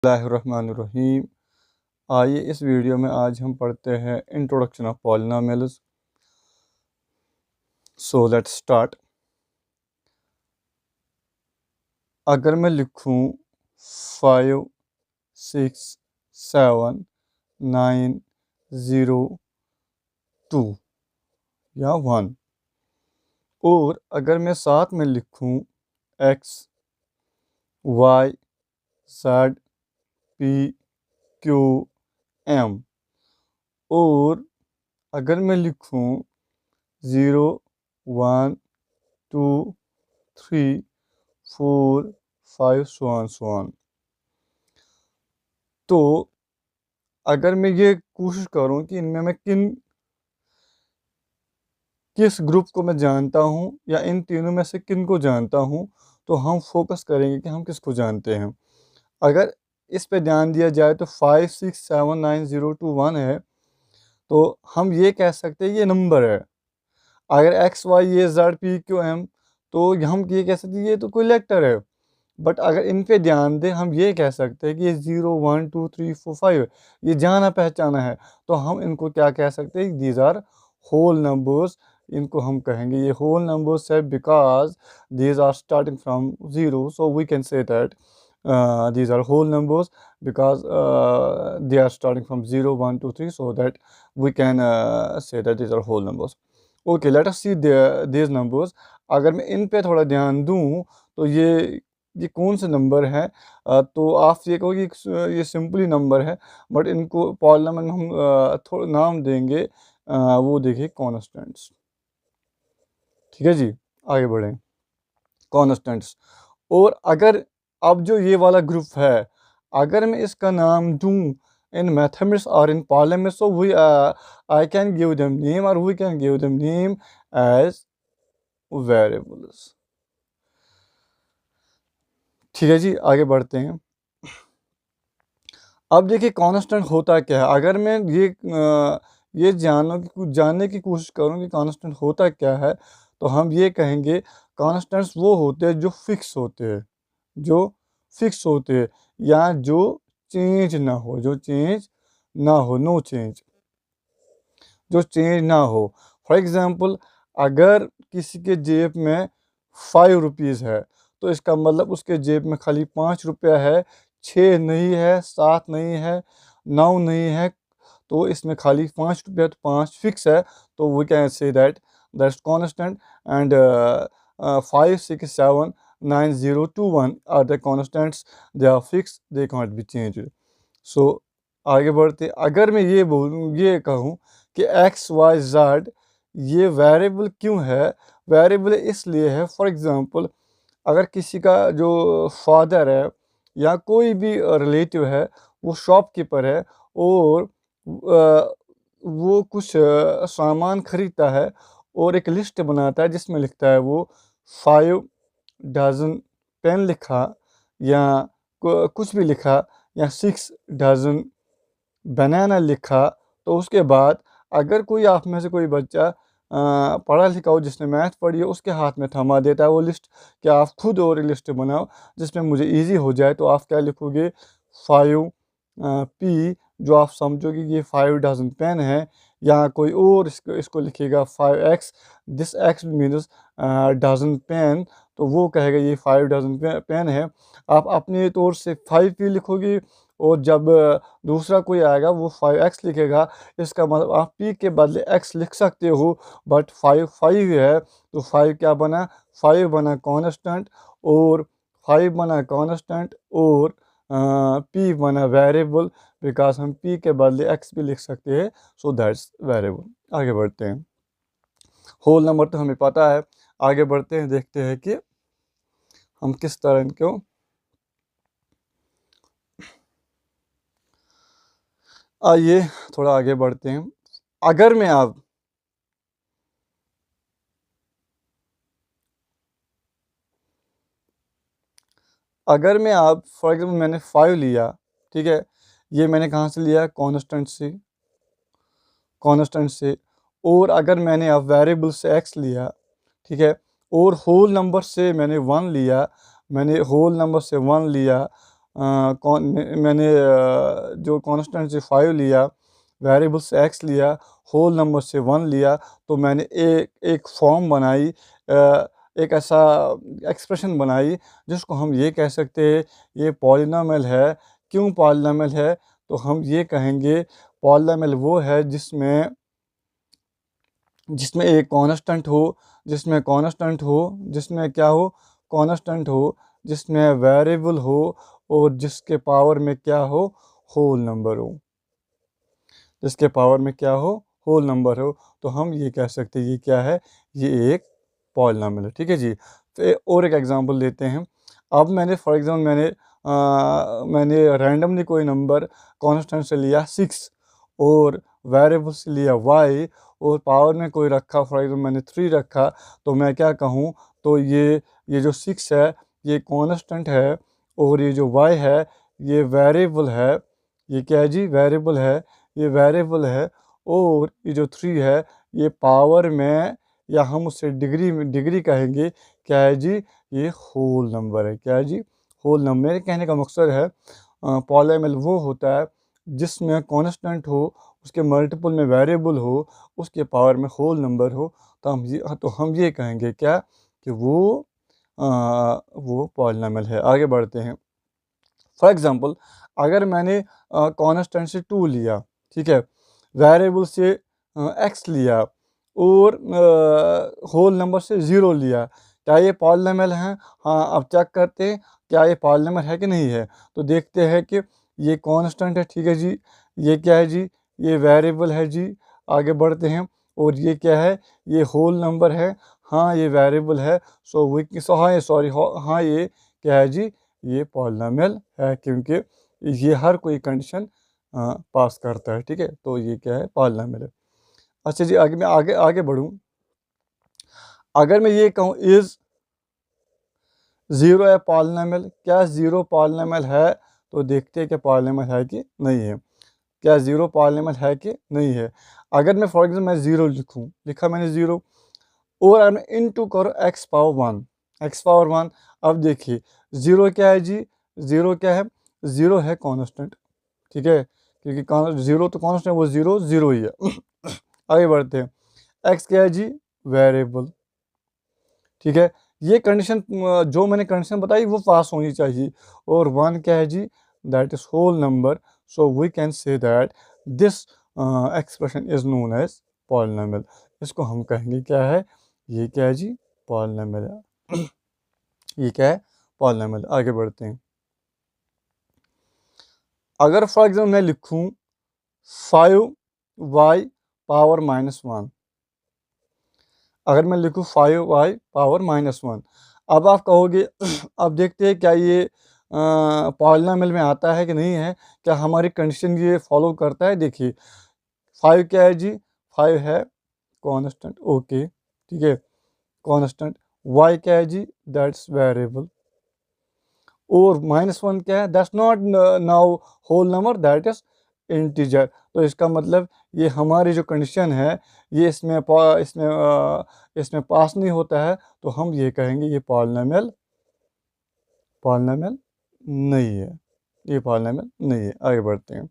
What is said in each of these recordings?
बिस्मिल्लाहिर्रहमानिर्रहीम। आइए इस वीडियो में आज हम पढ़ते हैं introduction of polynomials. So let's start. अगर मैं लिखूं 5 6 7 9 0 2 या 1, और अगर मैं साथ में लिखूं x y z p q m, और अगर मैं लिखूं 0 1 2 3 4 5 so on, तो अगर मैं ये कोशिश करूं कि इनमें मैं किस ग्रुप को मैं जानता हूं या इन तीनों में से किन को जानता हूं, तो हम फोकस करेंगे कि हम किसको जानते हैं। अगर इस पे ध्यान दिया जाए तो 5 6 7 9 0 2 1 है, तो हम ये कह सकते हैं ये नंबर है। अगर एक्स वाई ये जेड पी क्यू एम, तो हम ये कह सकते हैं ये तो कोई लेटर है। बट अगर इन पे ध्यान दें, हम ये कह सकते हैं कि ये 0 1 2 3 4 5 ये जाना पहचाना है, तो हम इनको क्या कह सकते हैं, दीज आर होल नंबर्स। इनको हम कहेंगे ये होल नंबर्स है, because these are starting from 0, so we can say that these are whole numbers because they are starting from 0 1 2 3, so that we can say that these are whole numbers. Okay, let us see these numbers. अगर मैं इन पे थोड़ा ध्यान दूं, तो ये कौन से नंबर हैं, तो आप ये कहो कि ये सिंपली नंबर है, बट इनको पॉलिनोमियल में हम थोड़ा नाम देंगे, वो देखिए कॉन्स्टेंट्स। ठीक है जी, आगे बढ़ें। कॉन्स्टेंट्स। और अगर अब जो ये वाला ग्रुप है, अगर मैं इसका नाम दूं इन मैथमेटिक्स और इन polynomials, so we I can give them name, or we can give them name as variables। ठीक है जी, आगे बढ़ते हैं। अब देखिए कांस्टेंट होता क्या है। अगर मैं ये जानने की कोशिश करूं कि कांस्टेंट होता क्या है, तो हम ये कहेंगे कांस्टेंट्स वो होते हैं जो फिक्स होते हैं, जो फिक्स होते हैं, या जो चेंज ना हो, जो चेंज ना हो, नो चेंज, जो चेंज ना हो। फॉर एग्ज़ाम्पल, अगर किसी के जेब में 5 रुपीज़ है, तो इसका मतलब उसके जेब में खाली 5 रुपया है, 6 नहीं है, 7 नहीं है, 9 नहीं है, तो इसमें खाली 5 रुपया, तो 5 फिक्स है। तो we can say that's constant, and 5 6 7 9 0 2 1 are the constants, they are fix, they can't be changed. So आगे बढ़ते, अगर मैं ये कहूँ कि एक्स वाई जेड ये वेरिएबल क्यों है, वेरिएबल इसलिए है, फॉर एग्ज़ाम्पल, अगर किसी का जो फादर है या कोई भी रिलेटिव है, वो शॉपकीपर है, और वो कुछ सामान खरीदता है, और एक लिस्ट बनाता है जिसमें लिखता है वो 5 डजन पेन लिखा, या कुछ भी लिखा, या 6 डजन बनाना लिखा, तो उसके बाद अगर कोई आप में से कोई बच्चा पढ़ा लिखा हो, जिसने मैथ पढ़ी हो, उसके हाथ में थमा देता है वो लिस्ट कि आप खुद और लिस्ट बनाओ जिसमें मुझे इजी हो जाए, तो आप क्या लिखोगे, 5 पी, जो आप समझोगे कि ये 5 डजन पेन है, या कोई और इसको लिखेगा 5x, this x means dozen pen, तो वो कहेगा ये 5 डजन पेन है। आप अपने तौर से 5p लिखोगे, और जब दूसरा कोई आएगा वो 5x लिखेगा। इसका मतलब आप p के बदले x लिख सकते हो, बट 5 है, तो 5 क्या बना, 5 बना कांस्टेंट, और 5 बना कांस्टेंट, और p बना वेरिएबल, बिकॉज हम p के बदले x भी लिख सकते हैं, सो दैट्स वेरिएबल। आगे बढ़ते हैं। होल नंबर तो हमें पता है, आगे बढ़ते हैं, देखते हैं कि हम किस तरह इनको, आइए थोड़ा आगे बढ़ते हैं। अगर मैं अब फॉर एग्जाम्पल मैंने 5 लिया, ठीक है, ये मैंने कहाँ से लिया, कांस्टेंट से, और अगर मैंने अब वेरिएबल से x लिया, ठीक है, और होल नंबर से मैंने 1 लिया, मैंने होल नंबर से 1 लिया, मैंने जो कांस्टेंट से 5 लिया, वेरिएबल से x लिया, होल नंबर से 1 लिया, तो मैंने एक फॉर्म बनाई, एक ऐसा एक्सप्रेशन बनाई जिसको हम ये कह सकते हैं ये पॉलिनॉमियल है। क्यों पॉलिनॉमियल है? तो हम ये कहेंगे पॉलिनॉमियल वो है जिसमें जिसमें एक कांस्टेंट हो, जिसमें कांस्टेंट हो, जिसमें क्या हो, कांस्टेंट हो, जिसमें वेरिएबल हो, और जिसके पावर में क्या हो, होल नंबर हो। जिसके पावर में क्या हो, होल नंबर हो, तो हम ये कह सकते हैं ये क्या है, ये एक पॉलिनॉमियल है। ठीक है जी। तो और एक एग्जांपल लेते हैं। अब मैंने फॉर एग्जांपल मैंने रैंडमली कोई नंबर कांस्टेंट से लिया 6 और वेरिएबल से लिया y और पावर में कोई रखा, फॉर एग्जांपल मैंने 3 रखा, तो मैं क्या कहूँ, तो ये जो 6 है ये कांस्टेंट है और ये जो y है ये वेरिएबल है। ये क्या है जी, वेरिएबल है, ये वेरिएबल है। और ये जो 3 है ये पावर में, या हम उसे डिग्री कहेंगे, क्या है जी, ये होल नंबर है। क्या है जी, होल नंबर। मेरे कहने का मकसद है पॉलिनॉमियल वो होता है जिसमें कांस्टेंट हो, उसके मल्टीपल में वेरिएबल हो, उसके पावर में होल नंबर हो, तो हम ये कहेंगे क्या, कि वो पॉलिनॉमियल है। आगे बढ़ते हैं। फॉर एग्जांपल अगर मैंने कांस्टेंट से 2 लिया, ठीक है, वेरिएबल से x लिया और होल नंबर से 0 लिया, क्या ये पॉलिनॉमियल है? हाँ, अब चेक करते हैं क्या ये पॉलिनॉमियल है कि नहीं है। तो देखते हैं कि ये कांस्टेंट है, ठीक है जी, ये क्या है जी, ये वेरिएबल है जी। आगे बढ़ते हैं। और ये क्या है, ये होल नंबर है, हाँ ये वेरिएबल है। हाँ ये सॉरी, हाँ ये क्या है जी, ये पॉलिनॉमियल है, क्योंकि ये हर कोई कंडीशन पास करता है। ठीक है, तो ये क्या है, पॉलिनॉमियल है। अच्छा जी, आगे मैं आगे आगे बढ़ूँ। अगर मैं ये कहूँ इज़ 0 है पॉलिनॉमियल, क्या 0 पॉलिनॉमियल है? तो देखते हैं कि पॉलिनॉमियल है कि नहीं है। क्या 0 पॉलिनॉमियल है कि नहीं है? अगर मैं फॉर एग्जाम्पल मैं 0 लिखा मैंने 0, और अगर मैं इनटू करो x पावर 1, x पावर 1। अब देखिए 0 क्या है जी, 0 क्या है, 0 है कांस्टेंट। ठीक है, क्योंकि 0 तो कांस्टेंट, वो 0 0 ही है। आगे बढ़ते हैं। x क्या है जी, वेरिएबल। ठीक है, ये कंडीशन जो मैंने कंडीशन बताई वो पास होनी चाहिए। और 1 क्या है जी, that is whole number. So we can say that this expression is known as polynomial. इसको हम कहेंगे क्या है, ये क्या है जी, पॉलिनॉमियल है। ये क्या है, पॉलिनॉमियल। आगे बढ़ते हैं। अगर फॉर एग्जाम्पल मैं लिखूं 5y पावर -1, अगर मैं लिखूँ 5y पावर -1, अब आप कहोगे अब देखते हैं क्या ये पॉलिनॉमियल में आता है कि नहीं है, क्या हमारी कंडीशन ये फॉलो करता है। देखिए 5 क्या है जी, 5 है कांस्टेंट, ओके, ठीक है, कांस्टेंट। y क्या है जी, दैट्स वेरिएबल। और -1 क्या है, that's not now whole number, that is integer. तो इसका मतलब ये हमारी जो कंडीशन है ये इसमें पास नहीं होता है, तो हम ये कहेंगे ये पॉलिनॉमियल पॉलिनॉमियल नहीं है, ये पॉलिनॉमियल नहीं है। आगे बढ़ते हैं।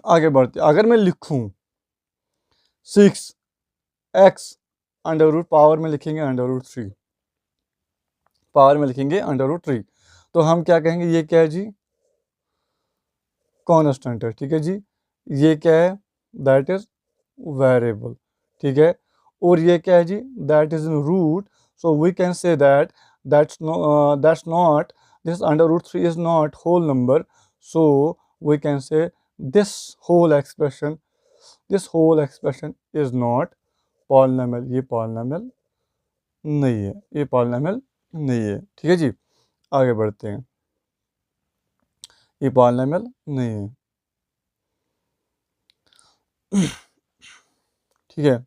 आगे बढ़ते हैं। अगर मैं लिखूं 6x अंडर रूट, पावर में लिखेंगे √3, पावर में लिखेंगे √3, तो हम क्या कहेंगे, ये क्या है जी, कांस्टेंट है। ठीक है जी, ये क्या है, दैट इज वेरिएबल। ठीक है, और ये क्या है जी, that is in root. So we can say that that's not, this √3 is not whole number. So we can say this whole expression this whole expression is not polynomial. ये polynomial नहीं है, ये पॉलिनॉमियल नहीं है। ठीक है जी, आगे बढ़ते हैं। ये पॉलिनॉमियल नहीं है। ठीक है,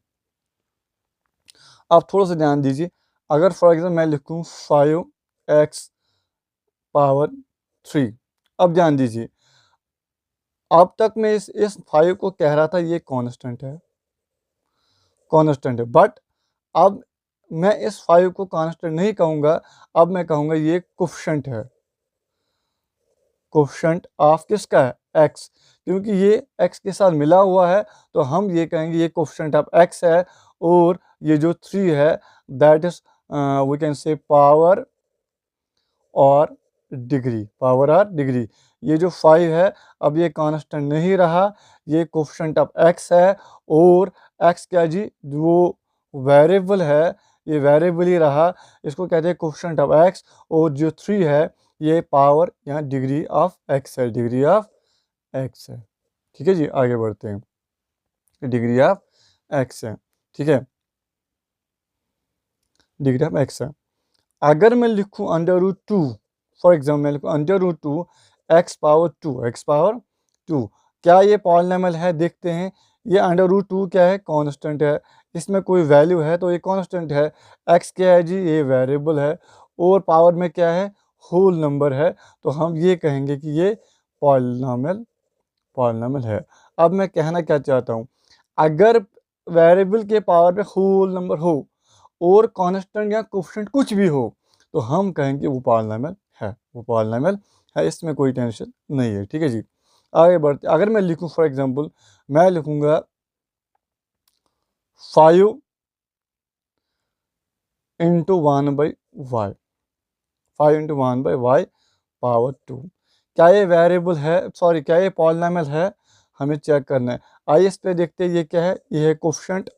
आप थोड़ा सा ध्यान दीजिए। अगर फॉर एग्जाम्पल मैं लिखूँ 5x पावर 3, अब ध्यान दीजिए, अब तक मैं इस 5 को कह रहा था ये कांस्टेंट है, कांस्टेंट है, बट अब मैं इस 5 को कांस्टेंट नहीं कहूँगा, अब मैं कहूँगा ये कोफिशिएंट है। कोफिशिएंट ऑफ किसका है, एक्स, क्योंकि ये एक्स के साथ मिला हुआ है तो हम ये कहेंगे ये कोफिशिएंट ऑफ एक्स है। और ये जो 3 है that is we can say power और डिग्री, पावर और डिग्री। ये जो 5 है अब ये कांस्टेंट नहीं रहा, ये कोफिशिएंट ऑफ एक्स है। और एक्स क्या जी, वो वेरिएबल है, ये वेरिएबल ही रहा, इसको कहते हैं कोफिशिएंट ऑफ एक्स। और जो 3 है ये पावर या डिग्री ऑफ एक्स है, डिग्री ऑफ एक्स है। ठीक है जी, आगे बढ़ते हैं। डिग्री ऑफ एक्स है, ठीक है, डिग्री ऑफ एक्स है। अगर मैं लिखूं अंडर रूट 2, फॉर एग्जाम्पल मैं लिखूं अंडर रूट 2 x⁻², x⁻², क्या ये पॉलिनॉमियल है, देखते हैं। ये अंडर रूट 2 क्या है, कांस्टेंट है, इसमें कोई वैल्यू है तो ये कांस्टेंट है। x क्या है जी, ये वेरिएबल है। और पावर में क्या है, होल नंबर है, तो हम ये कहेंगे कि ये पॉलिनॉमियल है। अब मैं कहना क्या चाहता हूँ, अगर वेरिएबल के पावर में होल नंबर हो और कांस्टेंट या कोफिशिएंट कुछ भी हो तो हम कहेंगे वो पॉलिनॉमियल है, वो पॉलिनॉमियल है, इसमें कोई टेंशन नहीं है। ठीक है जी, आगे बढ़ते। अगर मैं लिखूं फॉर एग्जांपल, मैं लिखूंगा 5 into 1/y, 5 into 1/y power 2। क्या ये वेरिएबल है, सॉरी क्या ये पॉलिनॉमियल है, हमें चेक करना है। आइए इस पे देखते हैं, ये क्या है, ये है कोफिशिएंट,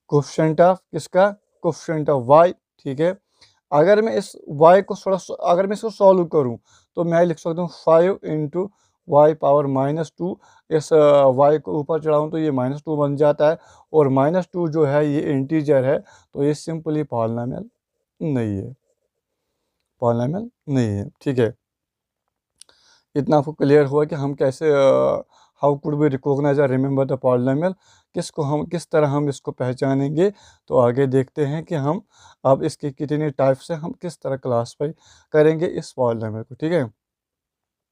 कोफिशिएंट ऑफ किसका, कोफिशिएंट ऑफ y। ठीक है, अगर मैं इस y को थोड़ा, अगर मैं इसको सॉल्व करूं तो मैं लिख सकता हूँ 5 इंटू वाई पावर -2। इस y को ऊपर चढ़ाऊँ तो ये -2 बन जाता है, और -2 जो है ये इंटीजर है, तो ये सिंपली पॉलिनॉमियल नहीं है, पॉलिनॉमियल नहीं है। ठीक है, इतना आपको क्लियर हुआ कि हम कैसे हाउ कुड वी रिकॉग्नाइज और रिमेंबर द पॉलिनॉमियल, किसको हम किस तरह हम इसको पहचानेंगे। तो आगे देखते हैं कि हम अब इसके कितने टाइप से हम किस तरह क्लासीफाई करेंगे इस पॉलिनॉमियल को। ठीक है,